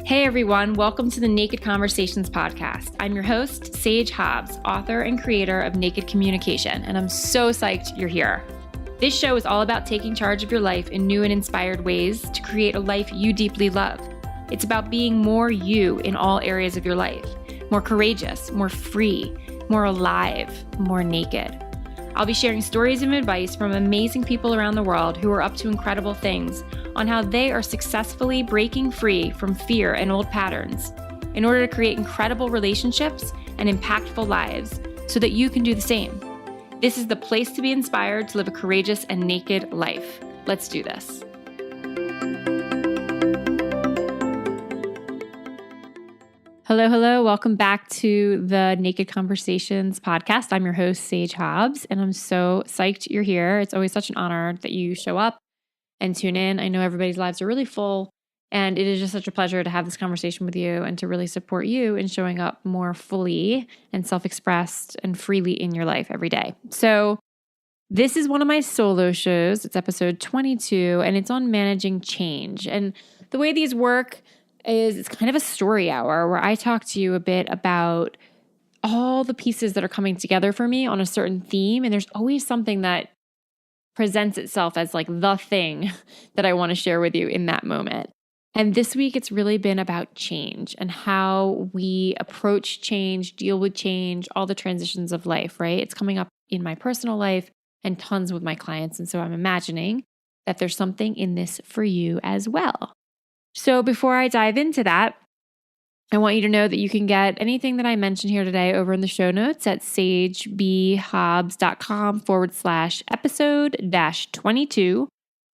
Hey everyone, welcome to the Naked Conversations podcast. I'm your host, Sage Hobbs, author and creator of Naked Communication, and I'm so psyched you're here. This show is all about taking charge of your life in new and inspired ways to create a life you deeply love. It's about being more you in all areas of your life, more courageous, more free, more alive, more naked. I'll be sharing stories and advice from amazing people around the world who are up to incredible things on how they are successfully breaking free from fear and old patterns in order to create incredible relationships and impactful lives so that you can do the same. This is the place to be inspired to live a courageous and naked life. Let's do this. Hello. Welcome back to the Naked Conversations podcast. I'm your host, Sage Hobbs, and I'm so psyched you're here. It's always such an honor that you show up and tune in. I know everybody's lives are really full, and it is just such a pleasure to have this conversation with you and to really support you in showing up more fully and self-expressed and freely in your life every day. So this is one of my solo shows. It's episode 22, and it's on managing change. And the way these work is it's kind of a story hour where I talk to you a bit about all the pieces that are coming together for me on a certain theme. And there's always something that presents itself as like the thing that I want to share with you in that moment. And this week, it's really been about change and how we approach change, deal with change, all the transitions of life, right? It's coming up in my personal life and tons with my clients. And so I'm imagining that there's something in this for you as well. So before I dive into that, I want you to know that you can get anything that I mentioned here today over in the show notes at sagebhobbs.com/episode-22.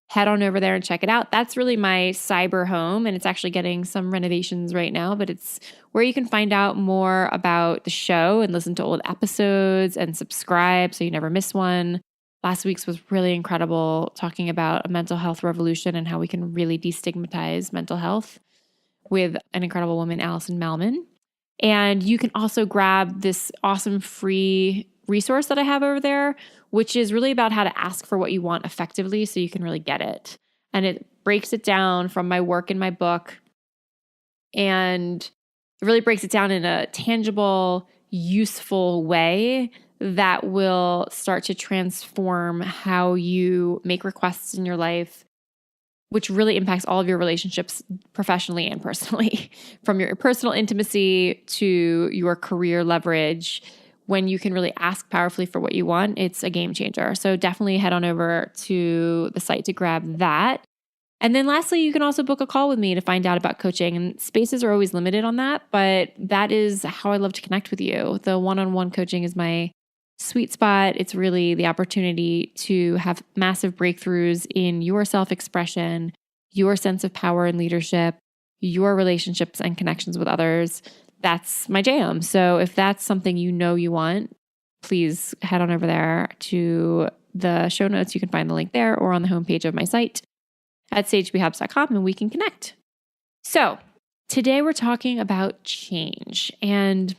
Head on over there and check it out. That's really my cyber home, and it's actually getting some renovations right now, but it's where you can find out more about the show and listen to old episodes and subscribe so you never miss one. Last week's was really incredible, talking about a mental health revolution and how we can really destigmatize mental health with an incredible woman, Allison Malman. And you can also grab this awesome free resource that I have over there, which is really about how to ask for what you want effectively so you can really get it. And it breaks it down from my work in my book. And it really breaks it down in a tangible, useful way that will start to transform how you make requests in your life, which really impacts all of your relationships professionally and personally, from your personal intimacy to your career leverage. When you can really ask powerfully for what you want, it's a game changer. So definitely head on over to the site to grab that. And then lastly, you can also book a call with me to find out about coaching. And spaces are always limited on that, but that is how I love to connect with you. The one-on-one coaching is my sweet spot. It's really the opportunity to have massive breakthroughs in your self-expression, your sense of power and leadership, your relationships and connections with others. That's my jam. So if that's something you know you want, please head on over there to the show notes. You can find the link there or on the homepage of my site at sagebhobbs.com and we can connect. So today we're talking about change, and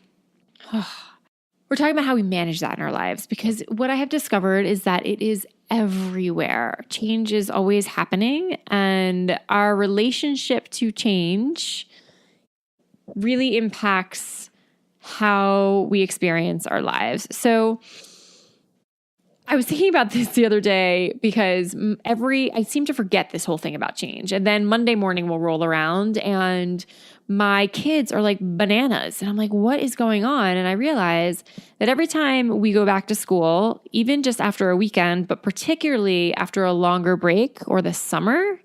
we're talking about how we manage that in our lives, because what I have discovered is that it is everywhere. Change is always happening, and our relationship to change really impacts how we experience our lives. So I was thinking about this the other day because I seem to forget this whole thing about change. And then Monday morning will roll around and my kids are like bananas. And I'm like, what is going on? And I realize that every time we go back to school, even just after a weekend, but particularly after a longer break or the summer,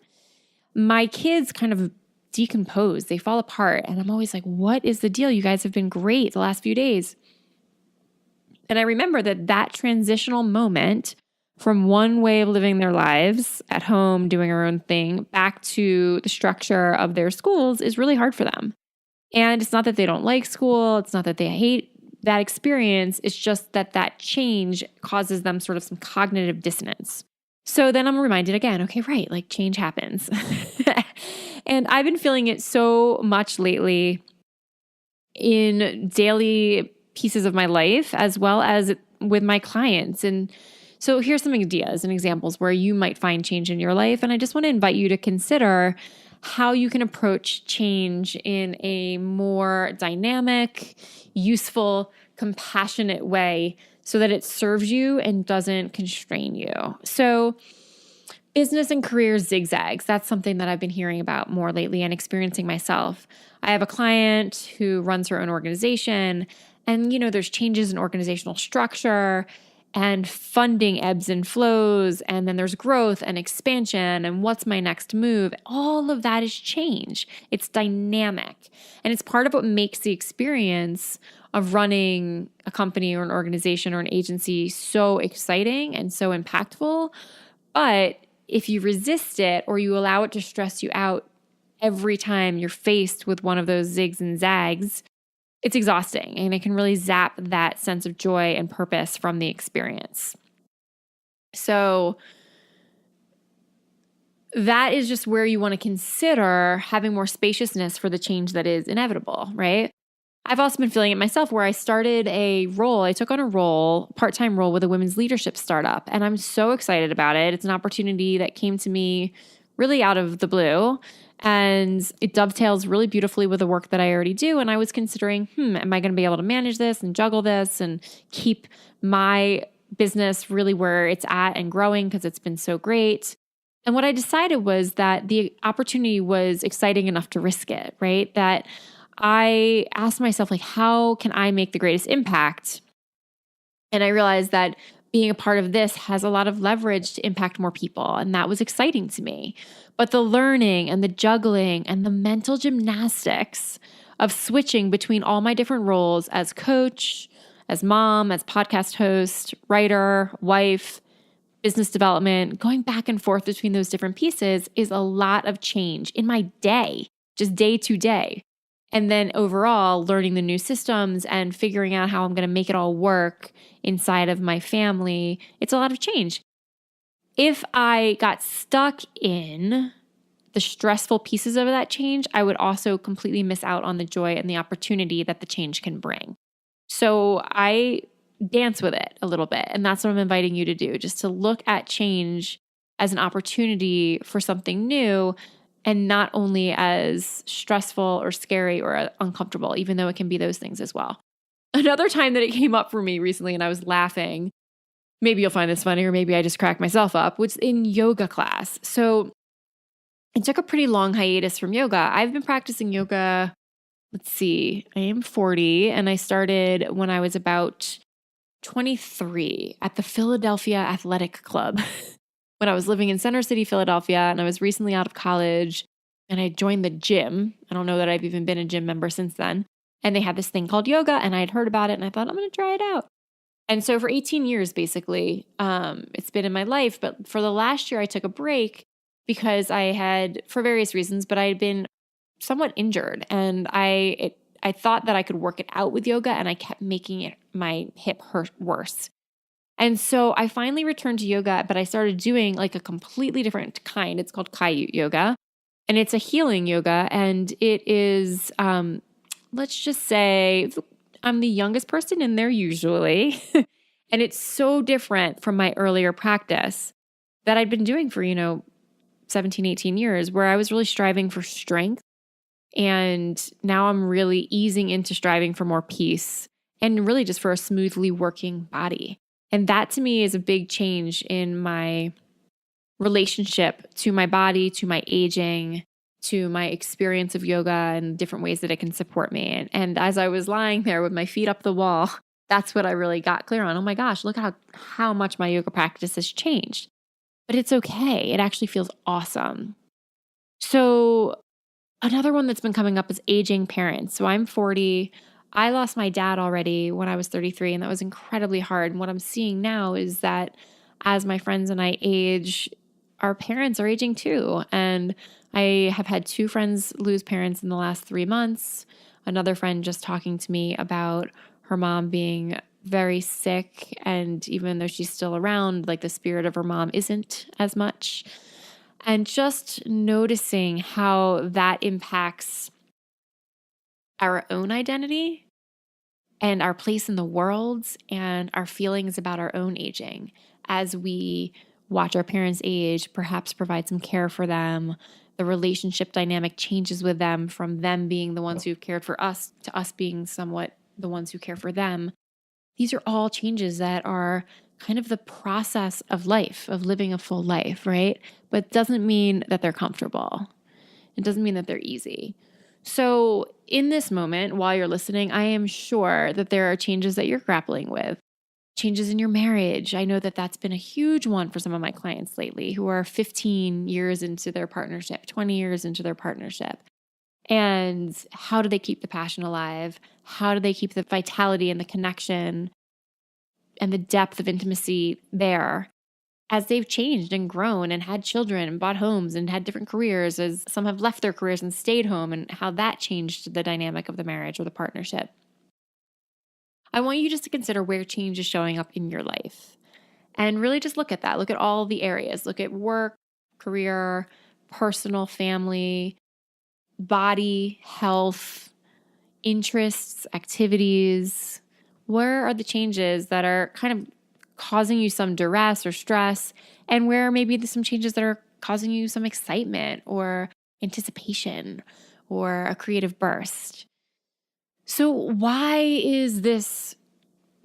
my kids kind of decompose. They fall apart. And I'm always like, what is the deal? You guys have been great the last few days. And I remember that transitional moment from one way of living their lives at home, doing our own thing, back to the structure of their schools is really hard for them. And it's not that they don't like school. It's not that they hate that experience. It's just that change causes them sort of some cognitive dissonance. So then I'm reminded again, okay, right, like change happens. And I've been feeling it so much lately in daily pieces of my life as well as with my clients. And so here's some ideas and examples where you might find change in your life. And I just want to invite you to consider how you can approach change in a more dynamic, useful, compassionate way so that it serves you and doesn't constrain you. So, business and career zigzags, that's something that I've been hearing about more lately and experiencing myself. I have a client who runs her own organization, and there's changes in organizational structure and funding ebbs and flows, and then there's growth and expansion and what's my next move. All of that is change. It's dynamic, and it's part of what makes the experience of running a company or an organization or an agency so exciting and so impactful. But if you resist it or you allow it to stress you out every time you're faced with one of those zigs and zags, it's exhausting, and it can really zap that sense of joy and purpose from the experience. So that is just where you want to consider having more spaciousness for the change that is inevitable, right? I've also been feeling it myself where I started a role. I took on a role, part-time role with a women's leadership startup, and I'm so excited about it. It's an opportunity that came to me really out of the blue, and it dovetails really beautifully with the work that I already do. And I was considering, am I going to be able to manage this and juggle this and keep my business really where it's at and growing because it's been so great? And what I decided was that the opportunity was exciting enough to risk it, right? That I asked myself, how can I make the greatest impact? And I realized that being a part of this has a lot of leverage to impact more people. And that was exciting to me. But the learning and the juggling and the mental gymnastics of switching between all my different roles as coach, as mom, as podcast host, writer, wife, business development, going back and forth between those different pieces is a lot of change in my day, just day to day. And then overall, learning the new systems and figuring out how I'm going to make it all work inside of my family, it's a lot of change. If I got stuck in the stressful pieces of that change, I would also completely miss out on the joy and the opportunity that the change can bring. So I dance with it a little bit. And that's what I'm inviting you to do, just to look at change as an opportunity for something new and not only as stressful or scary or uncomfortable, even though it can be those things as well. Another time that it came up for me recently and I was laughing, maybe you'll find this funny or maybe I just cracked myself up, was in yoga class. So I took a pretty long hiatus from yoga. I've been practicing yoga, I am 40 and I started when I was about 23 at the Philadelphia Athletic Club. When I was living in Center City, Philadelphia, and I was recently out of college and I joined the gym. I don't know that I've even been a gym member since then. And they had this thing called yoga and I had heard about it and I thought, I'm going to try it out. And so for 18 years, basically, it's been in my life. But for the last year, I took a break because I had, for various reasons, but I had been somewhat injured and I thought that I could work it out with yoga and I kept making my hip hurt worse. And so I finally returned to yoga, but I started doing a completely different kind. It's called Kayut yoga, and it's a healing yoga. And it is, let's just say, I'm the youngest person in there usually. And it's so different from my earlier practice that I'd been doing for, 17, 18 years, where I was really striving for strength. And now I'm really easing into striving for more peace and really just for a smoothly working body. And that to me is a big change in my relationship to my body, to my aging, to my experience of yoga and different ways that it can support me. And as I was lying there with my feet up the wall, that's what I really got clear on. Oh my gosh, look how much my yoga practice has changed. But it's okay. It actually feels awesome. So another one that's been coming up is aging parents. So I'm 40. I lost my dad already when I was 33, and that was incredibly hard. And what I'm seeing now is that as my friends and I age, our parents are aging too. And I have had 2 friends lose parents in the last 3 months. Another friend just talking to me about her mom being very sick. And even though she's still around, the spirit of her mom isn't as much. And just noticing how that impacts our own identity and our place in the world and our feelings about our own aging as we watch our parents age, perhaps provide some care for them, the relationship dynamic changes with them from them being the ones who've cared for us to us being somewhat the ones who care for them. These are all changes that are kind of the process of life, of living a full life, right? But it doesn't mean that they're comfortable. It doesn't mean that they're easy. So in this moment, while you're listening, I am sure that there are changes that you're grappling with. Changes in your marriage. I know that that's been a huge one for some of my clients lately who are 15 years into their partnership, 20 years into their partnership. And how do they keep the passion alive? How do they keep the vitality and the connection and the depth of intimacy there as they've changed and grown and had children and bought homes and had different careers, as some have left their careers and stayed home, and how that changed the dynamic of the marriage or the partnership. I want you just to consider where change is showing up in your life and really just look at that. Look at all the areas. Look at work, career, personal, family, body, health, interests, activities. Where are the changes that are kind of causing you some duress or stress, and where maybe there's some changes that are causing you some excitement or anticipation or a creative burst? So why is this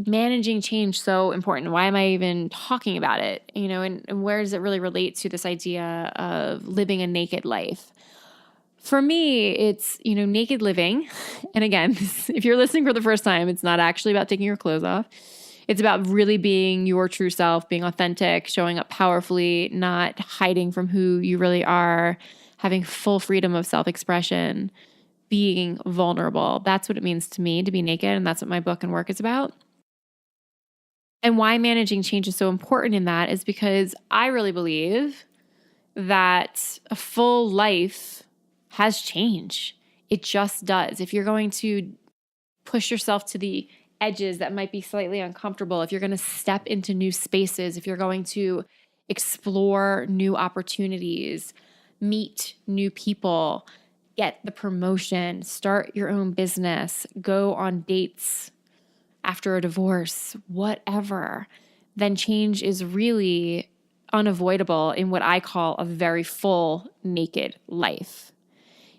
managing change so important? Why am I even talking about it? And where does it really relate to this idea of living a naked life? For me, it's, naked living. And again, if you're listening for the first time, it's not actually about taking your clothes off. It's about really being your true self, being authentic, showing up powerfully, not hiding from who you really are, having full freedom of self-expression, being vulnerable. That's what it means to me to be naked. And that's what my book and work is about. And why managing change is so important in that is because I really believe that a full life has change. It just does. If you're going to push yourself to the edges that might be slightly uncomfortable, if you're going to step into new spaces, if you're going to explore new opportunities, meet new people, get the promotion, start your own business, go on dates after a divorce, whatever, then change is really unavoidable in what I call a very full, naked life.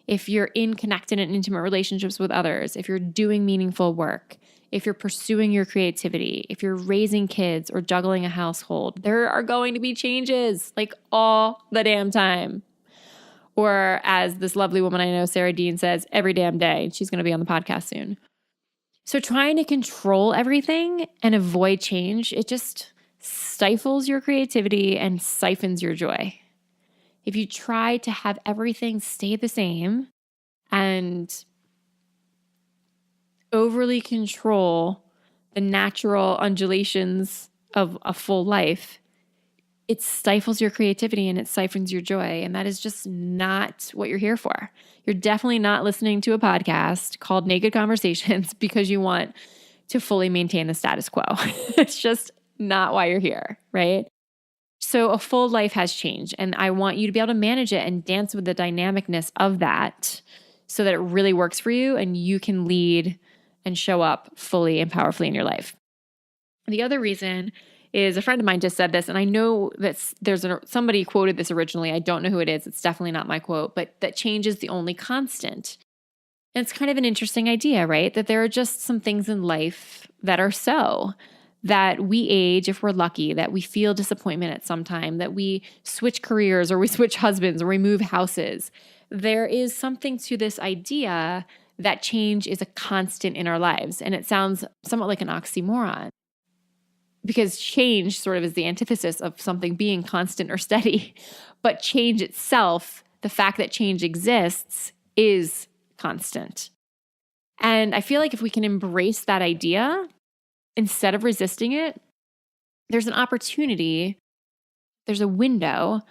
If you're in connected and intimate relationships with others, if you're doing meaningful work, if you're pursuing your creativity, if you're raising kids or juggling a household, there are going to be changes like all the damn time. Or as this lovely woman I know, Sarah Dean, says, every damn day. She's going to be on the podcast soon. So trying to control everything and avoid change, it just stifles your creativity and siphons your joy. If you try to have everything stay the same and overly control the natural undulations of a full life, it stifles your creativity and it siphons your joy. And that is just not what you're here for. You're definitely not listening to a podcast called Naked Conversations because you want to fully maintain the status quo. It's just not why you're here, right? So a full life has changed, and I want you to be able to manage it and dance with the dynamicness of that so that it really works for you and you can lead and show up fully and powerfully in your life. The other reason is a friend of mine just said this, and I know that somebody quoted this originally. I don't know who it is. It's definitely not my quote, but that change is the only constant. And it's kind of an interesting idea, right? That there are just some things in life that are so, that we age if we're lucky, that we feel disappointment at some time, that we switch careers or we switch husbands or we move houses. There is something to this idea that change is a constant in our lives. And it sounds somewhat like an oxymoron, because change sort of is the antithesis of something being constant or steady. But change itself, the fact that change exists, is constant. And I feel like if we can embrace that idea instead of resisting it, there's an opportunity, there's a window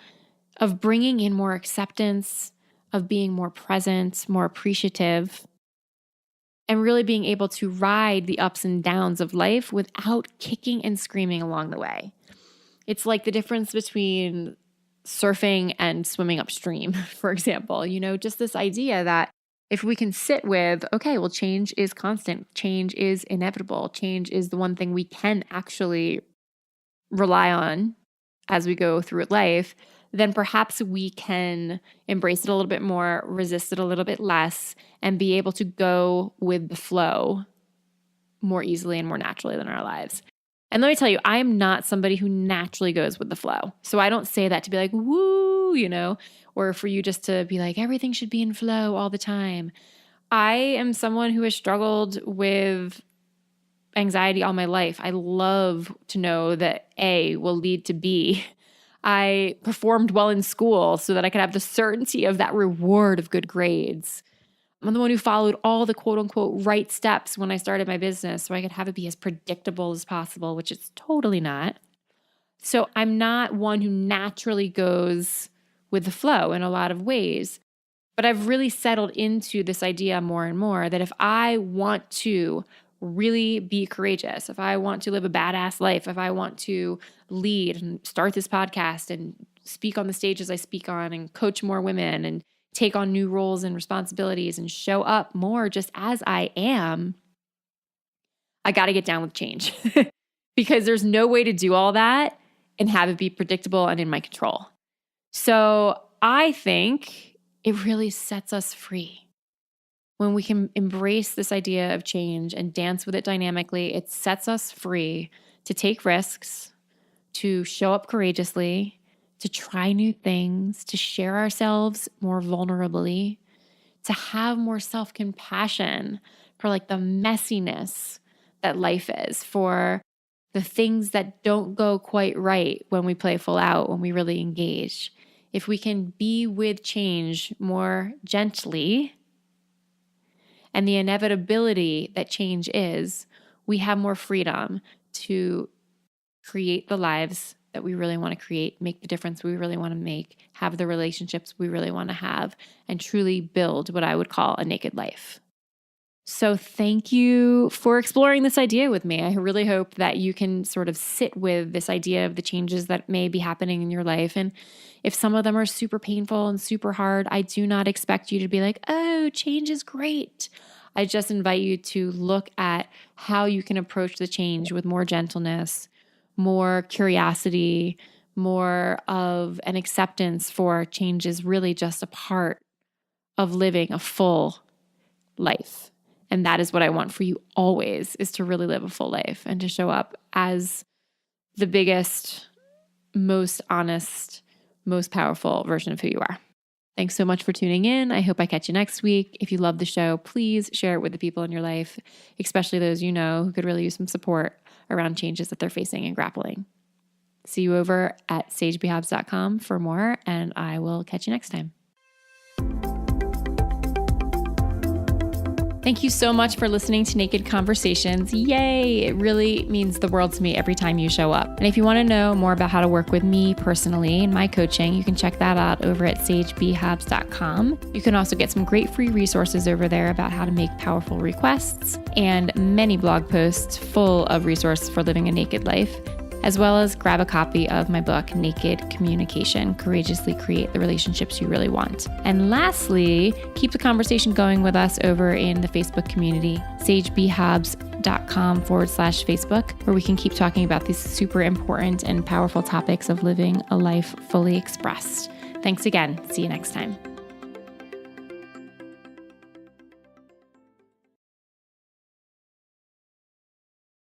of bringing in more acceptance, of being more present, more appreciative, and really being able to ride the ups and downs of life without kicking and screaming along the way. It's like the difference between surfing and swimming upstream, for example. Just this idea that if we can sit with, okay, well, change is constant, change is inevitable, change is the one thing we can actually rely on as we go through life, then perhaps we can embrace it a little bit more, resist it a little bit less, and be able to go with the flow more easily and more naturally than our lives. And let me tell you, I am not somebody who naturally goes with the flow. So I don't say that to be like, woo, or for you just to be like, everything should be in flow all the time. I am someone who has struggled with anxiety all my life. I love to know that A will lead to B. I performed well in school so that I could have the certainty of that reward of good grades. I'm the one who followed all the quote unquote right steps when I started my business so I could have it be as predictable as possible, which it's totally not. So I'm not one who naturally goes with the flow in a lot of ways. But I've really settled into this idea more and more that if I want to really be courageous, if I want to live a badass life, if I want to lead and start this podcast and speak on the stages I speak on and coach more women and take on new roles and responsibilities and show up more just as I am, I got to get down with change because there's no way to do all that and have it be predictable and in my control. So I think it really sets us free when we can embrace this idea of change and dance with it dynamically. It sets us free to take risks, to show up courageously, to try new things, to share ourselves more vulnerably, to have more self-compassion for like the messiness that life is, for the things that don't go quite right when we play full out, when we really engage. If we can be with change more gently and the inevitability that change is, we have more freedom to create the lives that we really want to create, make the difference we really want to make, have the relationships we really want to have, and truly build what I would call a naked life. So thank you for exploring this idea with me. I really hope that you can sort of sit with this idea of the changes that may be happening in your life. And if some of them are super painful and super hard, I do not expect you to be like, oh, change is great. I just invite you to look at how you can approach the change with more gentleness, more curiosity, more of an acceptance for change is really just a part of living a full life. And that is what I want for you always, is to really live a full life and to show up as the biggest, most honest, most powerful version of who you are. Thanks so much for tuning in. I hope I catch you next week. If you love the show, please share it with the people in your life, especially those you know who could really use some support around changes that they're facing and grappling. See you over at sagebhobbs.com for more, and I will catch you next time. Thank you so much for listening to Naked Conversations. Yay! It really means the world to me every time you show up. And if you want to know more about how to work with me personally and my coaching, you can check that out over at sagebhobbs.com. You can also get some great free resources over there about how to make powerful requests and many blog posts full of resources for living a naked life, as well as grab a copy of my book, Naked Communication, Courageously Create the Relationships You Really Want. And lastly, keep the conversation going with us over in the Facebook community, sagebhobbs.com/Facebook, where we can keep talking about these super important and powerful topics of living a life fully expressed. Thanks again. See you next time.